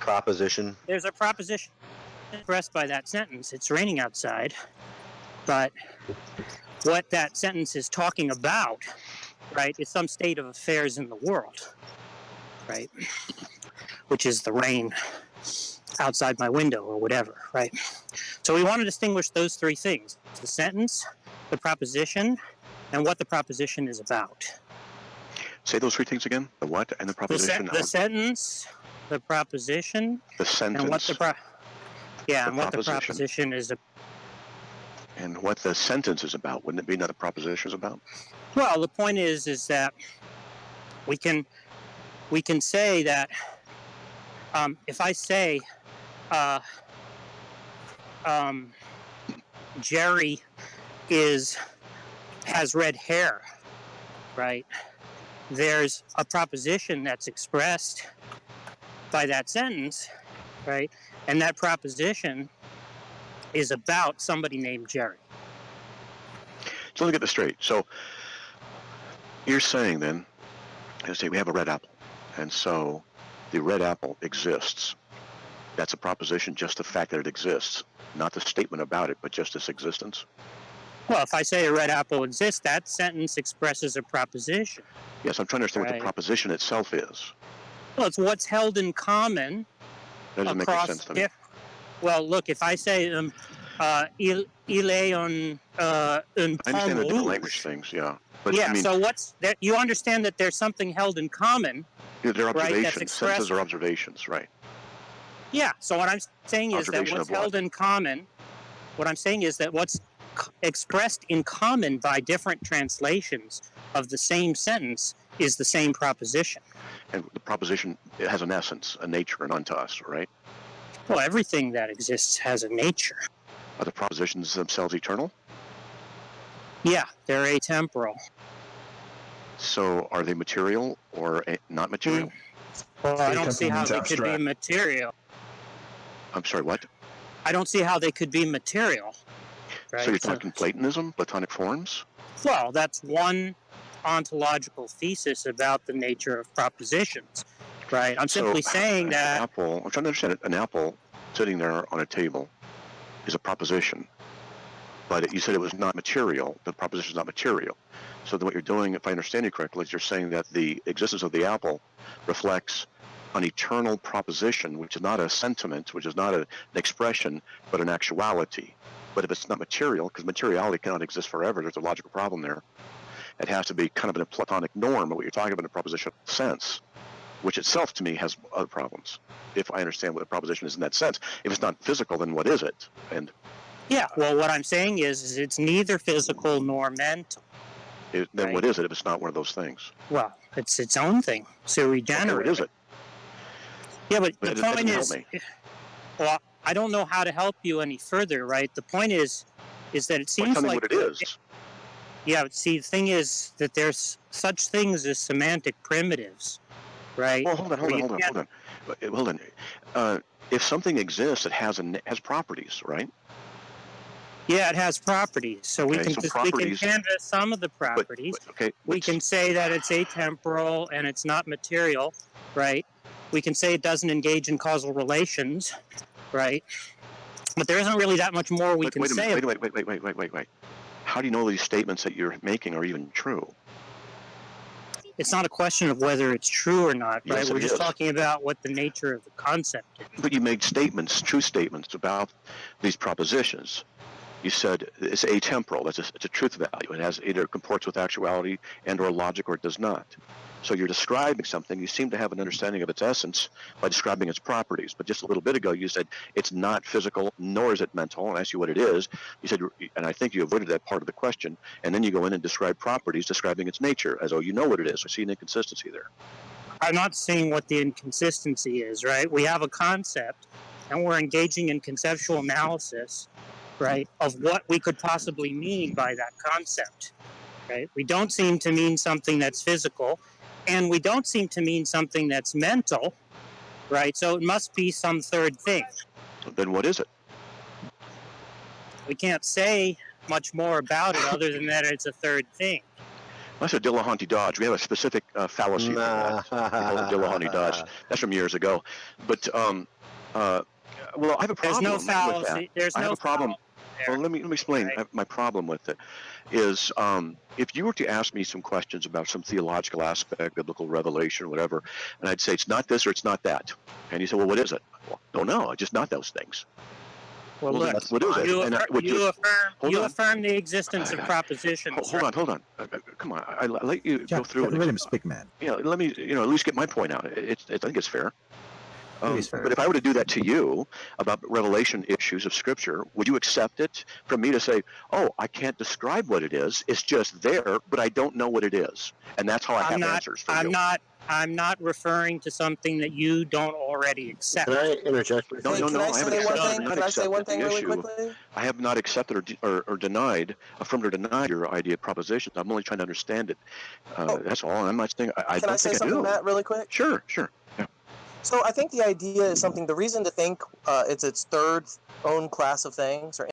proposition? There's a proposition expressed by that sentence. It's raining outside. But what that sentence is talking about, right, is some state of affairs in the world, right, which is the rain outside my window or whatever, right? So we want to distinguish those three things: the sentence, the proposition, and what the proposition is about. Say those three things again. The what and the proposition? The sentence, the proposition, the sentence, and what the proposition is about. And what the sentence is about. Wouldn't it be that the proposition is about? Well, the point is that we can say that if I say Jerry has red hair, right? There's a proposition that's expressed by that sentence, right? And that proposition is about somebody named Jerry. So let me get this straight. So you're saying then, we have a red apple, and so the red apple exists. That's a proposition, just the fact that it exists, not the statement about it, but just its existence? Well, if I say a red apple exists, that sentence expresses a proposition. Yes, I'm trying to understand what the proposition itself is. Well, it's what's held in common. That doesn't make any sense to me. Well, look, if I say il est un I understand the different rouge. language things, yeah. But, yeah, I mean, so what's that? You understand that there's something held in common. They're observations. Right, Sentences are observations, right? Yeah, so what I'm saying is that what's held in common, what I'm saying is that what's expressed in common by different translations of the same sentence is the same proposition. And the proposition, it has an essence, a nature, and unto us, right? Well, everything that exists has a nature. Are the propositions themselves eternal? Yeah, they're atemporal. So are they material or not material? Well, I don't see how they could be material. I'm sorry, what? I don't see how they could be material. Right? So you're talking Platonism, Platonic forms? Well, that's one ontological thesis about the nature of propositions, right? I'm simply saying that... I'm trying to understand it. An apple sitting there on a table is a proposition, but you said it was not material. The proposition is not material. So what you're doing, if I understand you correctly, is you're saying that the existence of the apple reflects an eternal proposition, which is not a sentiment, which is not an expression, but an actuality. But if it's not material, because materiality cannot exist forever, there's a logical problem there. It has to be kind of in a Platonic norm of what you're talking about in a propositional sense, which itself to me has other problems, if I understand what a proposition is in that sense. If it's not physical, then what is it? And yeah, well, what I'm saying is it's neither physical nor mental. Then right? What is it if it's not one of those things? Well, it's its own thing. Sui generis. Okay, what is it? Yeah, but the point is, well, I don't know how to help you any further, right? The point is that it seems tell me like what it is. Yeah, see, the thing is that there's such things as semantic primitives, right? Well, hold on. If something exists, it has properties, right? Yeah, it has properties. So we can canvas some of the properties. We can say that it's atemporal and it's not material, right? We can say it doesn't engage in causal relations, right? But there isn't really that much more we can say. Wait. How do you know these statements that you're making are even true? It's not a question of whether it's true or not, right? Yes, We're just talking about what the nature of the concept is. But you made statements, true statements about these propositions. You said it's atemporal. It's a truth value. It has either comports with actuality and or logic, or it does not. So you're describing something. You seem to have an understanding of its essence by describing its properties. But just a little bit ago, you said it's not physical, nor is it mental. And I asked you what it is. You said, and I think you avoided that part of the question. And then you go in and describe properties, describing its nature, as though you know what it is. I see an inconsistency there. I'm not seeing what the inconsistency is, right? We have a concept, and we're engaging in conceptual analysis, right, of what we could possibly mean by that concept, right? We don't seem to mean something that's physical, and we don't seem to mean something that's mental, right? So it must be some third thing. Then what is it? We can't say much more about it other than that it's a third thing. I said Dillahuntty Dodge. We have a specific fallacy for that. Dillahuntty Dodge. That's from years ago. But well, I have a There's problem no with that. fallacy. There's I have no a problem. fallacy there. Well, let me explain. Right. My problem with it is if you were to ask me some questions about some theological aspect, biblical revelation, whatever, and I'd say it's not this or it's not that, and you say, well, what is it? Well, don't know. It's just not those things. Well, Well, look, what is it? you affirm the existence of propositions. Hold on. Come on. I let you go through. Let him speak, man. Let me at least get my point out. I think it's fair. It is fair. But if I were to do that to you about revelation issues of Scripture, would you accept it from me to say, "Oh, I can't describe what it is. It's just there, but I don't know what it is," and that's how I have answers for you. I'm not referring to something that you don't already accept. Can I interject? No, I haven't accepted. Can I say one thing really quickly? I have not accepted or denied, affirmed or denied your idea of propositions. I'm only trying to understand it. That's all. I'm not saying I Can I say something, Matt, really quick? Sure. Yeah. So I think the idea is something. The reason to think it's its third own class of things or